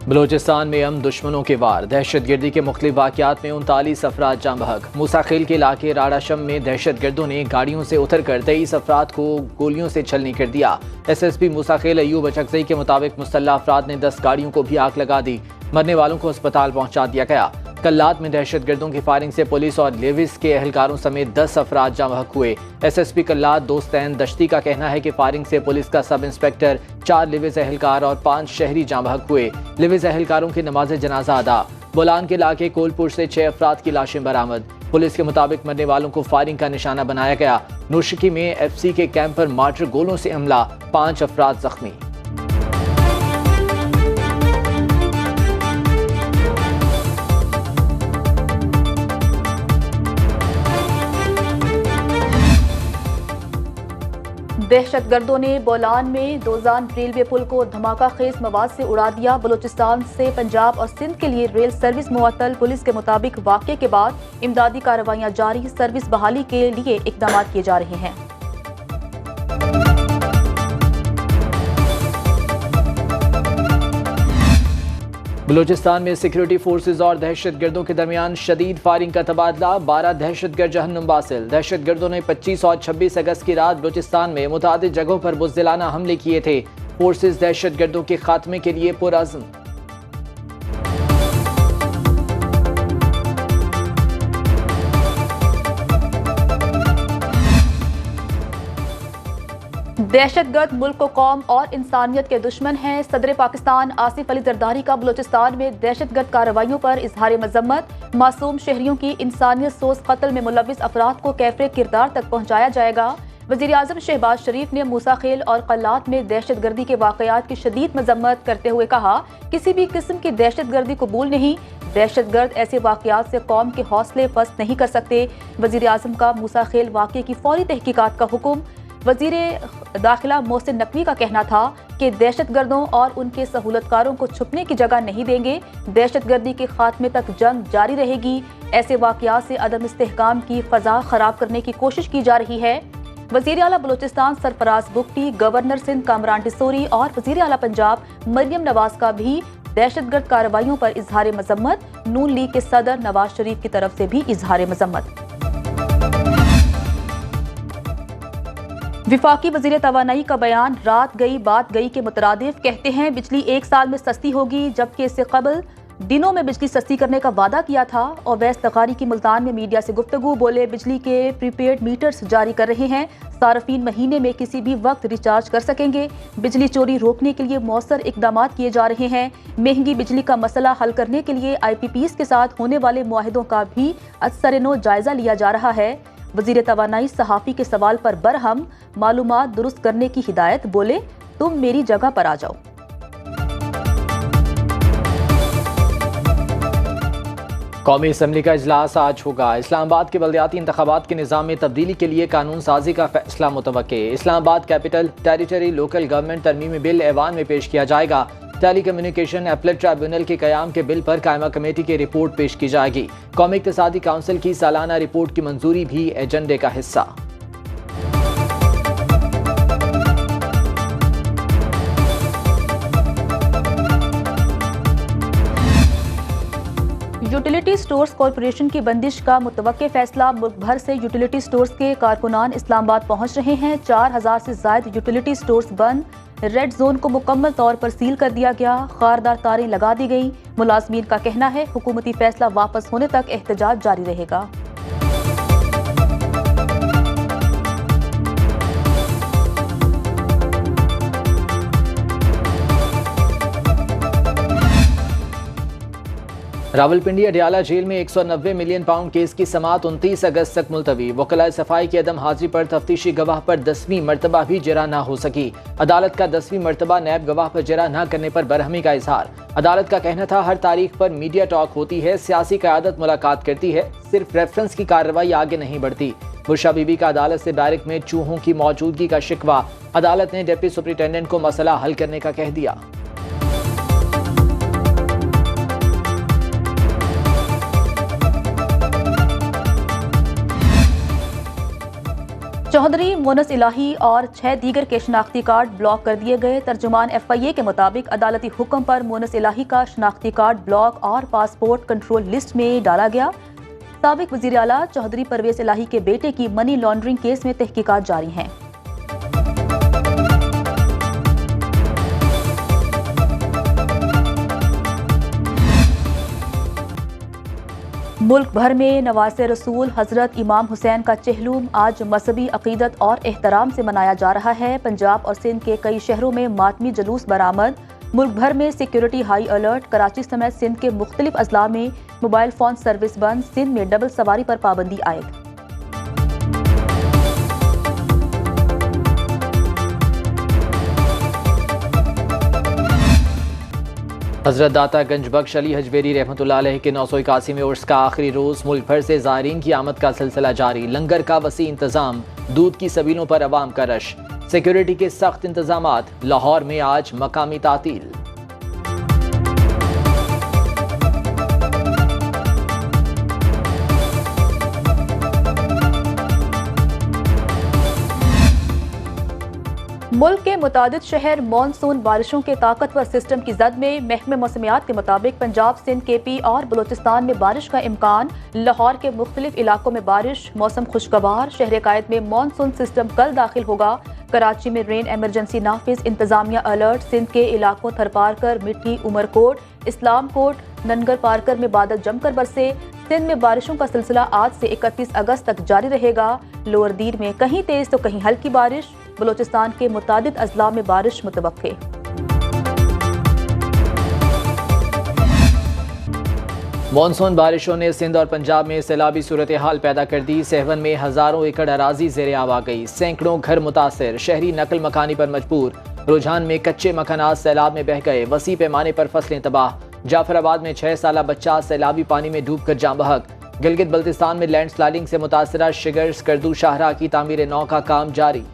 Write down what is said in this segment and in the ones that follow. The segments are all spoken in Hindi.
बलोचिस्तान में हम दुश्मनों के वार, दहशतगर्दी के मुख्तलिफ वाक़यात में 39 अफराद जाँ बहक। मूसाखेल के इलाके राडाशम में दहशतगर्दों ने गाड़ियों से उतर कर 23 अफराद को गोलियों से छलनी कर दिया। SSP मूसाखेल अयूब अचकज़ई के मुताबिक मुसल्लह अफराद ने 10 गाड़ियों को भी आग लगा दी। मरने वालों को अस्पताल पहुँचा दिया गया। कल्लात में दहशतगर्दों की फायरिंग से पुलिस और लेविस के एहलकारों समेत 10 अफराद जाँ बहक हुए। SSP कल्लात दोस्तैन दश्ती का कहना है कि फायरिंग से पुलिस का सब इंस्पेक्टर, 4 लेविस एहलकार और 5 शहरी जाँ बहक हुए। लेविस एहलकारों की नमाज जनाजा अदा। बोलान के इलाके कोलपुर से 6 अफराद की लाशें बरामद। पुलिस के मुताबिक मरने वालों को फायरिंग का निशाना बनाया गया। नूरशिकी में FC के कैंप पर मार्टर गोलों से हमला, 5 अफराद जख्मी। दहशतगर्दों ने बोलान में दोजान रेलवे पुल को धमाका खेज मवाद से उड़ा दिया। बलूचिस्तान से पंजाब और सिंध के लिए रेल सर्विस मुअत्तल। पुलिस के मुताबिक वाक़े के बाद इमदादी कार्रवाइयां जारी, सर्विस बहाली के लिए इक़दाम किए जा रहे हैं। बलूचिस्तान में सिक्योरिटी फोर्सेज और दहशतगर्दों के दरमियान शदीद फायरिंग का तबादला, 12 दहशतगर्द जहन्नुम बासिल। दहशतगर्दों ने 25 और 26 अगस्त की रात बलूचिस्तान में मुतादिद जगहों पर बुज़दिलाना हमले किए थे। फोर्सेज दहशतगर्दों के खात्मे के लिए पुरअज़्म। दहशतगर्द मुल्क को कौम और इंसानियत के दुश्मन हैं। सदर पाकिस्तान आसिफ अली जरदारी का बलूचिस्तान में दहशतगर्द कार्रवाइयों पर इजहार मजम्मत। मासूम शहरियों की इंसानियत सोज कत्ल में मुलविस अफराद को कैफरे किरदार तक पहुँचाया जाएगा। वज़ीर आज़म शहबाज शरीफ ने मूसाखेल और कल्लात में दहशतगर्दी के वाक़यात की शदीद मजम्मत करते हुए कहा, किसी भी किस्म की दहशतगर्दी कबूल नहीं। दहशतगर्द ऐसे वाक़यात से कौम के हौसले पस्त नहीं कर सकते। वज़ीर आज़म का मूसाखेल वाक़े की फौरी तहकीकात का हुक्म। वज़ीर दाखिला मोहसिन नकवी का कहना था कि दहशतगर्दों और उनके सहूलतकारों को छुपने की जगह नहीं देंगे। दहशतगर्दी के खात्मे तक जंग जारी रहेगी। ऐसे वाक़यात से अदम इस्तेहकाम की फ़ज़ा ख़राब करने की कोशिश की जा रही है। वज़ीर आला बलूचिस्तान सरफराज बुगटी, गवर्नर सिंध कामरान डिसोरी और वज़ीर आला पंजाब मरियम नवाज का भी दहशतगर्द कार्रवाइयों पर इजहार मजम्मत। नून लीग के सदर नवाज शरीफ की तरफ से भी इजहार मजम्मत। विफाकी वज़ीर तवानाई का बयान रात गई बात गई के मुतरादिफ। कहते हैं बिजली 1 साल में सस्ती होगी, जबकि इससे कबल दिनों में बिजली सस्ती करने का वादा किया था। ओवैस तकारी की मुल्तान में मीडिया से गुफ्तगू, बोले बिजली के प्रीपेड मीटर्स जारी कर रहे हैं, सार्फिन महीने में किसी भी वक्त रिचार्ज कर सकेंगे। बिजली चोरी रोकने के लिए मौसर इकदाम किए जा रहे हैं। महंगी बिजली का मसला हल करने के लिए IPPs के साथ होने वाले मुआहिदों का भी असर-ए-नो जायजा लिया जा रहा है। वज़ीर तवानाई सहाफ़ी के सवाल पर बरहम, मालूमात दुरुस्त करने की हिदायत, बोले तुम मेरी जगह पर आ जाओ। कौमी असम्बली का इजलास आज होगा। इस्लामाबाद के बल्दियाती इंतखाबात के निज़ाम में तब्दीली के लिए कानून साजी का फैसला मुतवक्के। Islamabad capital territory local government तरमीमी बिल ऐवान में पेश किया जाएगा। टेली कम्युनिकेशन अपीलेट ट्राइब्यूनल के क़याम के बिल पर कायमा कमेटी की रिपोर्ट पेश की जाएगी। कौमी इक़्तिसादी काउंसिल की सालाना रिपोर्ट की मंजूरी भी एजेंडे का हिस्सा। यूटिलिटी स्टोर्स कॉरपोरेशन की बंदिश का मुतवक्के फैसला। मुल्क भर से यूटिलिटी स्टोर्स के कारकुनान इस्लामाबाद पहुंच रहे हैं। 4000 से ज्यादा यूटिलिटी स्टोर्स बंद। रेड जोन को मुकम्मल तौर पर सील कर दिया गया। खारदार तारें लगा दी गई। मुलाजमीन का कहना है हुकूमती फैसला वापस होने तक एहतजाज जारी रहेगा। रावलपिंडी अडियाला जेल में 190 मिलियन पाउंड केस की समाअत 29 अगस्त तक मुलतवी। वकलाए सफाई की अदम हाजिरी पर तफ्तीशी गवाह पर 10वीं मरतबा भी जरा न हो सकी। अदालत का 10वीं मरतबा नैब गवाह पर जरा न करने पर बरहमी का इजहार। अदालत का कहना था हर तारीख पर मीडिया टॉक होती है, सियासी क़यादत मुलाकात करती है, सिर्फ रेफरेंस की कार्रवाई आगे नहीं बढ़ती। बुरशा बीबी का अदालत से बैरक में चूहों की मौजूदगी का शिकवा। अदालत ने डिप्टी सुपरिटेंडेंट को मसला हल करने का कह दिया। चौधरी मोनस इलाही और 6 दीगर के शनाख्ती कार्ड ब्लॉक कर दिए गए। तर्जुमान FIA के मुताबिक अदालती हुक्म पर मोनस इलाही का शनाख्ती कार्ड ब्लॉक और पासपोर्ट कंट्रोल लिस्ट में डाला गया। साबिक वज़ीर आला चौधरी परवेज इलाही के बेटे की मनी लॉन्ड्रिंग केस में तहकीकात जारी हैं। मुल्क भर में नवासे रसूल हजरत इमाम हुसैन का चहलुम आज मजहबी अकीदत और एहतराम से मनाया जा रहा है। पंजाब और सिंध के कई शहरों में मातमी जुलूस बरामद। मुल्क भर में सिक्योरिटी हाई अलर्ट। कराची समेत सिंध के मुख्तलिफ अजला में मोबाइल फोन सर्विस बंद। सिंध में डबल सवारी पर पाबंदी आयद। हजरत दाता गंज बख्श अली हजवेरी रहमतुल्लाह अलैह के 981वें उर्स का आखिरी रोज मुल्क भर से ज़ायरीन की आमद का सिलसिला जारी। लंगर का वसी इंतजाम, दूध की सबीलों पर अवाम का रश, सिक्योरिटी के सख्त इंतजामात। लाहौर में आज मकामी तातील। मुल्क के मुतादिद शहर मानसून बारिशों के ताकतवर सिस्टम की जद में। महकमे मौसमियात के मुताबिक पंजाब, सिंध, KP और बलोचिस्तान में बारिश का इम्कान। लाहौर के मुख्तलिफ इलाकों में बारिश, मौसम खुशगवार। शहर कायद में मानसून सिस्टम कल दाखिल होगा। कराची में रेन एमरजेंसी नाफिज, इंतजामिया अलर्ट। सिंध के इलाकों थरपारकर, मिठी, उमरकोट, इस्लामकोट, ननगर पारकर में बादल जमकर बरसे। सिंध में बारिशों का सिलसिला आज से 31 अगस्त तक जारी रहेगा। लोअर दीर में कहीं तेज तो कहीं हल्की बारिश। बलोचिस्तान के मुतादिद अजला में बारिश मुतवक्के। मानसून बारिशों ने सिंध और पंजाब में सैलाबी सूरत हाल पैदा कर दी। सहवन में हजारों एकड़ अराजी ज़ेरे आब आ गई। सैकड़ों घर मुतासर, शहरी नकल मकानी पर मजबूर। रुझान में कच्चे मकानात सैलाब में बह गए। वसी पैमाने पर फसलें तबाह। जाफराबाद में 6 साला बच्चा सैलाबी पानी में डूब कर जाँ बहक। गिलगित बल्तिस्तान में लैंड स्लाइडिंग से मुतासरा शिगर्स करदू शाहरा की तामीर नौ का काम जारी।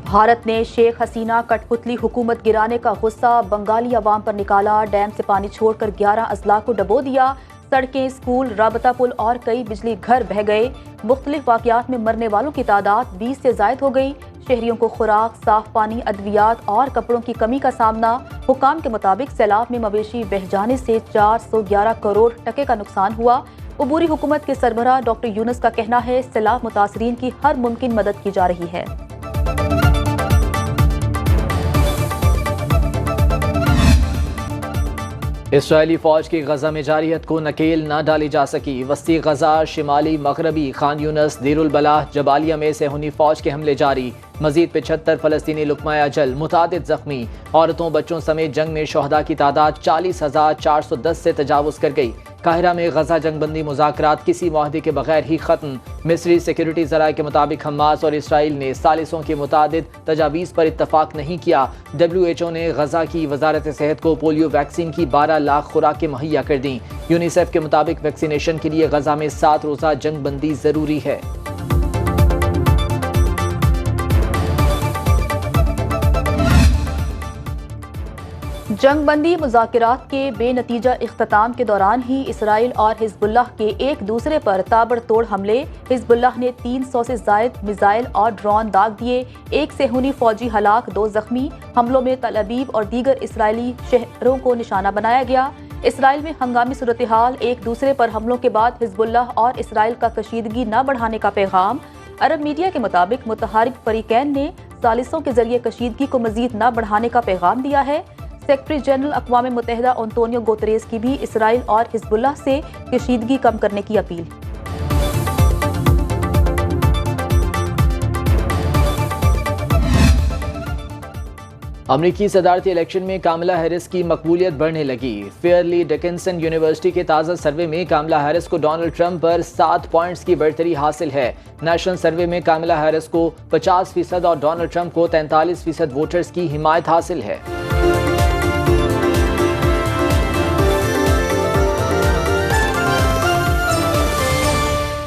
भारत ने शेख हसीना कठपुतली हुकूमत गिराने का गुस्सा बंगाली अवाम पर निकाला। डैम से पानी छोड़कर 11 अजला को डबो दिया। सड़कें, स्कूल, राबता पुल और कई बिजली घर बह गए। मुख्तलिफ वाक़यात में मरने वालों की तादाद 20 से ज़ायद हो गई। शहरियों को खुराक, साफ पानी, अद्वियात और कपड़ों की कमी का सामना। हुकाम के मुताबिक सैलाब में मवेशी बह जाने से 411 करोड़ टके का नुकसान हुआ। अबूरी हुकूमत के सरबराह डॉक्टर यूनुस का कहना है सैलाब मुतासरीन की हर मुमकिन मदद की जा रही है। इसराइली फौज की गजा में जारियत को नकेल न डाली जा सकी। वस्ती गजा, शिमाली मगरबी खान यूनस, दीरुल बलाह, जबालिया में सेहूनी फौज के हमले जारी। मजीद 75 फलस्तीनी लुकमाए अजल, मुतादिद जख्मी। औरतों बच्चों समेत जंग में शहदा की तादाद 40,410 से तजावुज कर गई। काहिरा में गजा जंगबंदी मुज़ाकरात किसी मुआहदे के बगैर ही खत्म। मिस्री सिक्योरिटी ज़राए के मुताबिक हमास और इसराइल ने सालिसों के मुतादिद तजावीज़ पर इत्तफाक नहीं किया। WHO ने गजा की वजारत सेहत को पोलियो वैक्सीन की 12 लाख खुराकें मुहैया कर दी। यूनिसेफ के मुताबिक वैक्सीनेशन के लिए गजा में 7 रोज़ा जंगबंदी ज़रूरी है। जंगबंदी मुज़ाकरात के बेनतीजा इख्तिताम के दौरान ही इसराइल और हिजबुल्लाह के एक दूसरे पर ताबड़तोड़ हमले। हिजबुल्लाह ने 300 से ज़ायद मिसाइल और ड्रोन दाग दिए। एक सेहूनी फौजी हलाक, 2 जख्मी। हमलों में तल अबीब और दीगर इसराइली शहरों को निशाना बनाया गया। इसराइल में हंगामी सूरत हाल। एक दूसरे पर हमलों के बाद हिजबुल्लाह और इसराइल का कशीदगी न बढ़ाने का पैगाम। अरब मीडिया के मुताबिक मुतहारिक फरीकैन ने सालिसों के जरिए कशीदगी को मजीद न बढ़ाने का पैगाम दिया है। सेक्रेटरी जनरल अक़वाम मुत्तहिदा एंटोनियो गुतेरेस की भी इसराइल और हिजबुल्लाह से कशीदगी कम करने की अपील। अमरीकी सदारती इलेक्शन में कामला हैरिस की मकबूलियत बढ़ने लगी। फेयरली डिकिंसन यूनिवर्सिटी के ताज़ा सर्वे में कामला हैरिस को डोनाल्ड ट्रंप पर 7 पॉइंट्स की बढ़तरी हासिल है। नेशनल सर्वे में कामला हैरिस को 50% और डोनाल्ड ट्रंप को 43% वोटर्स की हिमायत हासिल है।